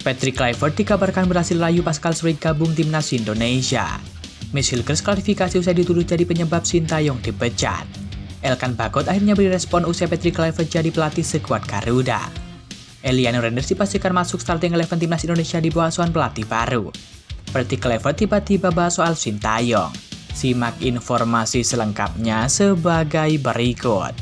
Patrick Kluivert dikabarkan berhasil rayu Pascal Struijk gabung timnas Indonesia. Miss Hilgers klarifikasi usai dituduh jadi penyebab Sintayong dipecat. Elkan Bagot akhirnya beri respon usai Patrick Kluivert jadi pelatih skuad Garuda. Eliano Renders dipastikan masuk starting 11 timnas Indonesia di bawah asuhan pelatih baru. Patrick Kluivert tiba-tiba bahas soal Sintayong. Simak informasi selengkapnya sebagai berikut.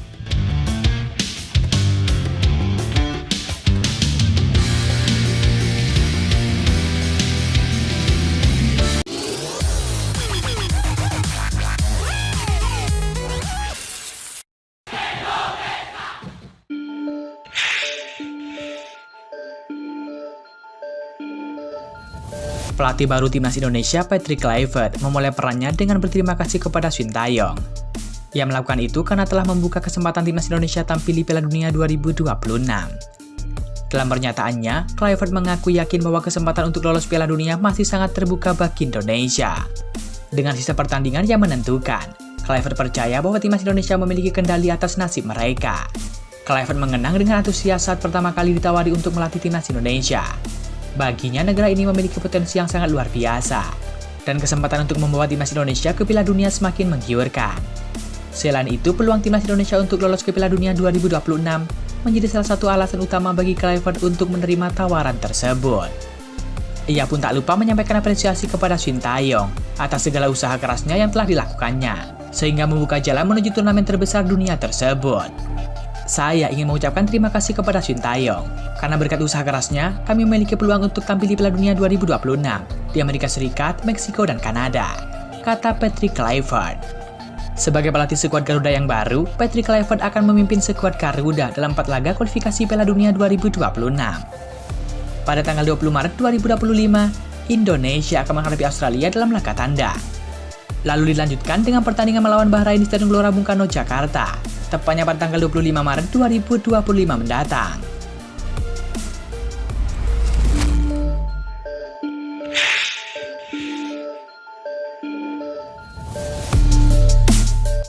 Pelatih baru timnas Indonesia Patrick Kluivert memulai perannya dengan berterima kasih kepada Sintayong. Ia melakukan itu karena telah membuka kesempatan timnas Indonesia tampil di Piala Dunia 2026. Dalam pernyataannya, Kluivert mengaku yakin bahwa kesempatan untuk lolos Piala Dunia masih sangat terbuka bagi Indonesia. Dengan sisa pertandingan yang menentukan, Kluivert percaya bahwa timnas Indonesia memiliki kendali atas nasib mereka. Kluivert mengenang dengan antusias saat pertama kali ditawari untuk melatih timnas Indonesia. Baginya, negara ini memiliki potensi yang sangat luar biasa, dan kesempatan untuk membawa timnas Indonesia ke Piala Dunia semakin menggiurkan. Selain itu, peluang timnas Indonesia untuk lolos ke Piala Dunia 2026 menjadi salah satu alasan utama bagi Kluivert untuk menerima tawaran tersebut. Ia pun tak lupa menyampaikan apresiasi kepada Sintayong atas segala usaha kerasnya yang telah dilakukannya, sehingga membuka jalan menuju turnamen terbesar dunia tersebut. Saya ingin mengucapkan terima kasih kepada Sintayong, karena berkat usaha kerasnya, kami memiliki peluang untuk tampil di Piala Dunia 2026 di Amerika Serikat, Meksiko, dan Kanada, kata Patrick Kluivert. Sebagai pelatih skuad Garuda yang baru, Patrick Kluivert akan memimpin skuad Garuda dalam 4 laga kualifikasi Piala Dunia 2026. Pada tanggal 20 Maret 2025, Indonesia akan menghadapi Australia dalam laga tanda. Lalu dilanjutkan dengan pertandingan melawan Bahrain di Stadion Gelora Bung Karno, Jakarta, tepatnya pada tanggal 25 Maret 2025 mendatang.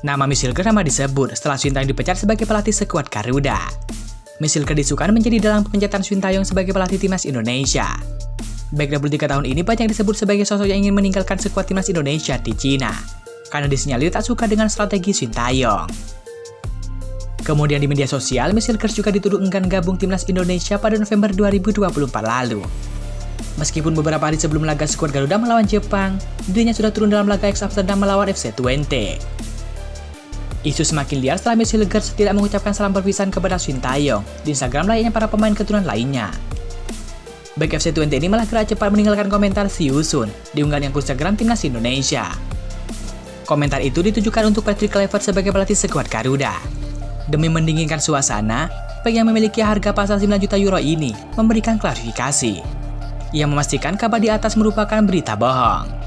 Nama Miss Hilgers disebut setelah Sintayong dipecat sebagai pelatih skuad Garuda. Miss Hilgers disukan menjadi dalam pemencatan Sintayong sebagai pelatih timnas Indonesia. Back 23 tahun ini banyak disebut sebagai sosok yang ingin meninggalkan skuad timnas Indonesia di Cina, karena disinyalir tak suka dengan strategi Sintayong. Kemudian di media sosial, Miss Hilgers juga dituduh enggan gabung timnas Indonesia pada November 2024 lalu. Meskipun beberapa hari sebelum laga skuad Garuda melawan Jepang, dirinya sudah turun dalam laga Ajax Amsterdam melawan FC Twente. Isu semakin liar setelah Miss Hilgers tidak mengucapkan salam perpisahan kepada Sintayong di Instagram layaknya para pemain keturunan lainnya. Back FC Twente ini malah gerak cepat meninggalkan komentar "See you soon" di unggahan yang Instagram timnas Indonesia. Komentar itu ditujukan untuk Patrick Kluivert sebagai pelatih skuad Garuda. Demi mendinginkan suasana, back yang memiliki harga pasar 9 juta euro ini memberikan klarifikasi. Ia memastikan kabar di atas merupakan berita bohong.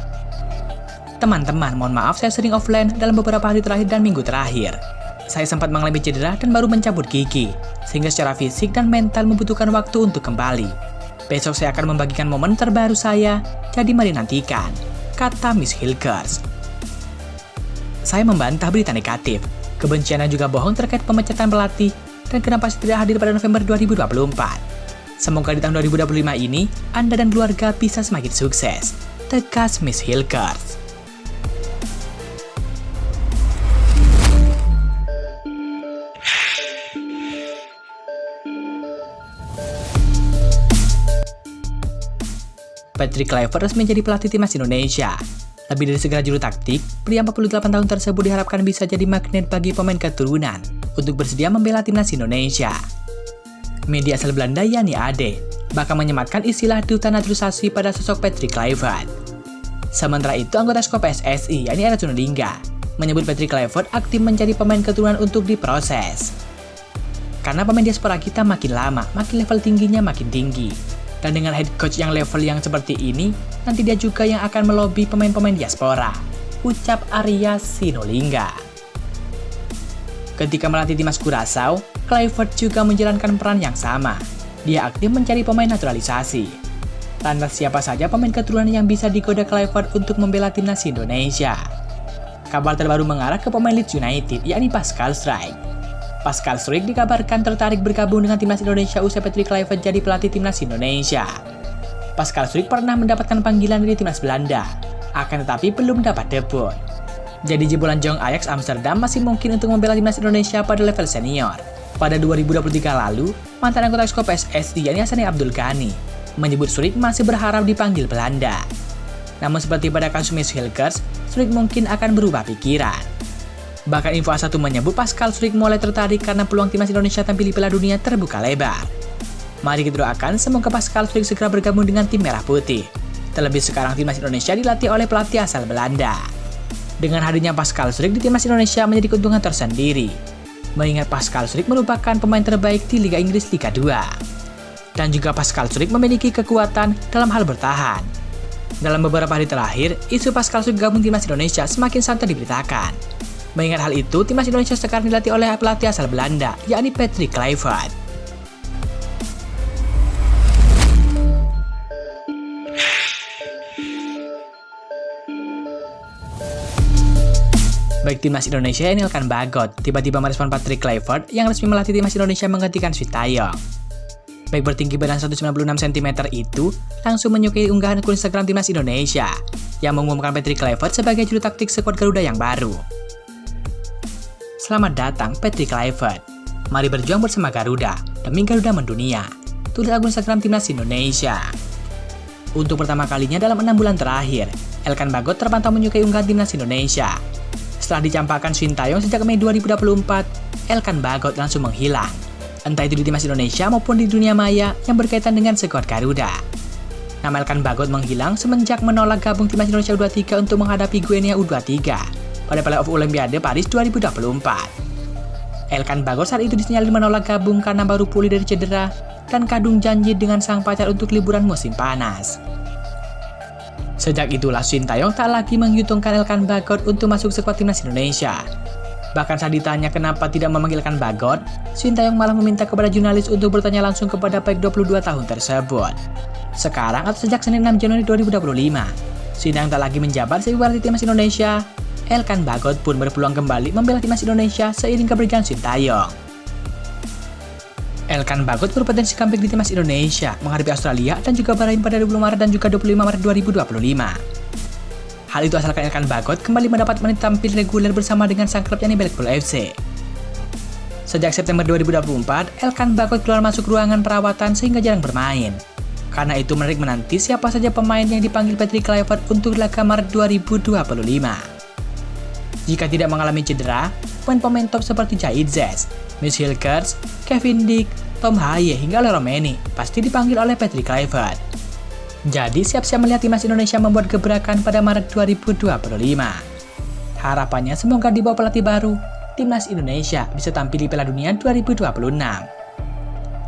Teman-teman, mohon maaf saya sering offline dalam beberapa hari terakhir dan minggu terakhir. Saya sempat mengalami cedera dan baru mencabut gigi, sehingga secara fisik dan mental membutuhkan waktu untuk kembali. Besok saya akan membagikan momen terbaru saya, jadi mari nantikan, kata Miss Hilgers. Saya membantah berita negatif, kebencian dan juga bohong terkait pemecatan pelatih, dan kenapa saya tidak hadir pada November 2024. Semoga di tahun 2025 ini, Anda dan keluarga bisa semakin sukses, tegas Miss Hilgers. Patrick Kluivert resmi menjadi pelatih timnas Indonesia. Lebih dari segala juru taktik, pria 48 tahun tersebut diharapkan bisa jadi magnet bagi pemain keturunan untuk bersedia membela timnas Indonesia. Media asal Belanda yakni AD bahkan menyematkan istilah duta naturalisasi pada sosok Patrick Kluivert. Sementara itu, anggota skop PSSI yakni Ernest Sinulinga menyebut Patrick Kluivert aktif mencari pemain keturunan untuk diproses. Karena pemain diaspora kita makin lama, makin level tingginya makin tinggi. Dan dengan head coach yang level yang seperti ini, nanti dia juga yang akan melobi pemain-pemain diaspora, ucap Arya Sinulinga. Ketika melatih timnas Curaçao, Kluivert juga menjalankan peran yang sama. Dia aktif mencari pemain naturalisasi. Lantas siapa saja pemain keturunan yang bisa digoda Kluivert untuk membela timnas Indonesia? Kabar terbaru mengarah ke pemain Leeds United, yakni Pascal Struijk. Pascal Struijk dikabarkan tertarik bergabung dengan timnas Indonesia usai Patrick Kluivert jadi pelatih timnas Indonesia. Pascal Struijk pernah mendapatkan panggilan dari timnas Belanda, akan tetapi belum dapat debut. Jadi jebolan Jong Ajax Amsterdam masih mungkin untuk membela timnas Indonesia pada level senior. Pada 2023 lalu, mantan anggota Exco PSSI yakni Hassani Abdul Ghani menyebut Struijk masih berharap dipanggil Belanda. Namun seperti pada kasus Mats Hilgers, Struijk mungkin akan berubah pikiran. Bahkan Info A1 menyebut Pascal Struijk mulai tertarik karena peluang timnas Indonesia tampil di Piala Dunia terbuka lebar. Mari kita doakan semoga Pascal Struijk segera bergabung dengan tim Merah Putih. Terlebih sekarang timnas Indonesia dilatih oleh pelatih asal Belanda. Dengan hadirnya Pascal Struijk di timnas Indonesia menjadi keuntungan tersendiri. Mengingat Pascal Struijk merupakan pemain terbaik di Liga Inggris Liga 2. Dan juga Pascal Struijk memiliki kekuatan dalam hal bertahan. Dalam beberapa hari terakhir, isu Pascal Struijk gabung timnas Indonesia semakin santer diberitakan. Mengingat hal itu, timnas Indonesia sekarang dilatih oleh pelatih asal Belanda, yakni Patrick Kluivert. Baik timnas Indonesia yakni Elkan Bagot tiba-tiba merespon Patrick Kluivert yang resmi melatih timnas Indonesia menggantikan Sintayong. Baik bertinggi badan 196 cm itu langsung menyukai unggahan akun Instagram timnas Indonesia yang mengumumkan Patrick Kluivert sebagai juru taktik skuad Garuda yang baru. Selamat datang Patrick Kluivert. Mari berjuang bersama Garuda demi Garuda mendunia. Tulis akun Instagram timnas Indonesia. Untuk pertama kalinya dalam 6 bulan terakhir, Elkan Bagot terpantau menyukai unggahan timnas Indonesia. Setelah dicampakkan Sintayong sejak Mei 2024, Elkan Bagot langsung menghilang. Entah itu di timnas Indonesia maupun di dunia maya yang berkaitan dengan skuad Garuda. Nama Elkan Bagot menghilang semenjak menolak gabung timnas Indonesia U23 untuk menghadapi Guinea U23 pada Playoff Olimpiade Paris 2024. Elkan Bagot saat itu disinyalir menolak gabung karena baru pulih dari cedera dan kadung janji dengan sang pacar untuk liburan musim panas. Sejak itulah Sintayong tak lagi menghitungkan Elkan Bagot untuk masuk skuad timnas Indonesia. Bahkan saat ditanya kenapa tidak memanggilkan Bagot, Sintayong malah meminta kepada jurnalis untuk bertanya langsung kepada back 22 tahun tersebut. Sekarang atau sejak Senin 6 Januari 2025, Sintayong tak lagi menjabat sebagai pelatih timnas Indonesia. Elkan Bagot pun berpeluang kembali membela timnas Indonesia seiring kepergian Sintayong. Elkan Bagot berpotensi comeback di timnas Indonesia menghadapi Australia dan juga Bahrain pada 20 Maret dan juga 25 Maret 2025. Hal itu asalkan Elkan Bagot kembali mendapat menit tampil reguler bersama dengan sang klub yakni Blackpool FC. Sejak September 2024, Elkan Bagot keluar masuk ruangan perawatan sehingga jarang bermain. Karena itu menarik menanti siapa saja pemain yang dipanggil Patrick Kluivert untuk laga Maret 2025. Jika tidak mengalami cedera, pemain-pemain top seperti Jaitzes, Mats Hilgers, Kevin Dijk, Tom Haye hingga Leroy Mendy pasti dipanggil oleh Patrick Kluivert. Jadi siap-siap melihat timnas Indonesia membuat gebrakan pada Maret 2025. Harapannya semoga di bawah pelatih baru, timnas Indonesia bisa tampil di Piala Dunia 2026.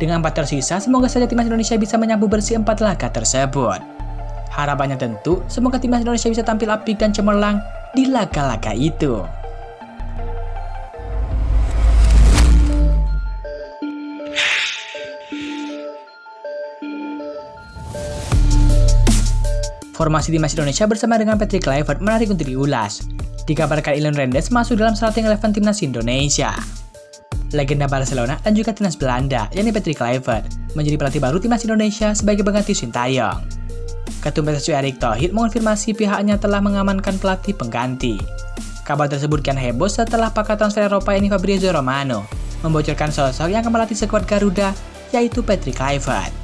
Dengan 4 tersisa, semoga saja timnas Indonesia bisa menyapu bersih 4 laga tersebut. Harapannya tentu, semoga timnas Indonesia bisa tampil apik dan cemerlang di laga-laga itu. Formasi timnas Indonesia bersama dengan Patrick Kluivert menarik untuk diulas. Dikabarkan Ilian Renders masuk dalam starting 11 timnas Indonesia. Legenda Barcelona dan juga timnas Belanda, yakni Patrick Kluivert, menjadi pelatih baru timnas Indonesia sebagai pengganti Sintayong. Ketum PSSI Erick Thohir mengonfirmasi pihaknya telah mengamankan pelatih pengganti. Kabar tersebut kian heboh setelah pakar transfer Eropa yakni Fabrizio Romano membocorkan sosok yang akan melatih skuad Garuda, yaitu Patrick Kluivert.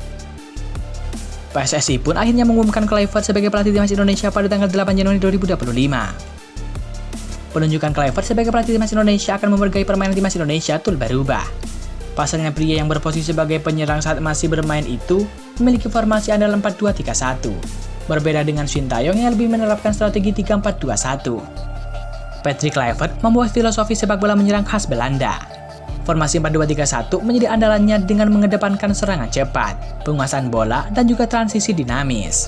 PSSI pun akhirnya mengumumkan Kluivert sebagai pelatih timnas Indonesia pada tanggal 8 Januari 2025. Penunjukan Kluivert sebagai pelatih timnas Indonesia akan memperbaiki permainan timnas Indonesia turut berubah. Pasalnya pria yang berposisi sebagai penyerang saat masih bermain itu memiliki formasi andalan 4-2-3-1. Berbeda dengan Sintayong yang lebih menerapkan strategi 3-4-2-1. Patrick Kluivert membawa filosofi sepak bola menyerang khas Belanda. Formasi 4-2-3-1 menjadi andalannya dengan mengedepankan serangan cepat, penguasaan bola, dan juga transisi dinamis.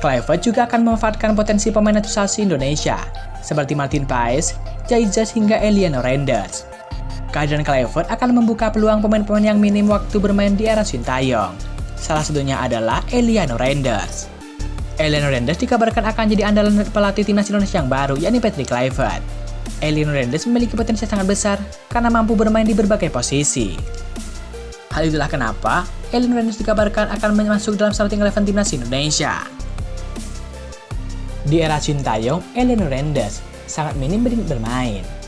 Kluivert juga akan memanfaatkan potensi pemain naturalisasi Indonesia, seperti Martin Paes, Jaitzes hingga Ilian Renders. Kehadiran Kluivert akan membuka peluang pemain-pemain yang minim waktu bermain di era Sintayong. Salah satunya adalah Ilian Renders. Ilian Renders dikabarkan akan jadi andalan pelatih timnas Indonesia yang baru, yakni Patrick Kluivert. Ilian Renders memiliki potensi sangat besar karena mampu bermain di berbagai posisi. Hal itulah kenapa Elin Rendes dikabarkan akan masuk dalam starting 11 timnas Indonesia. Di era Sintayong, Elin Rendes sangat minim bermain.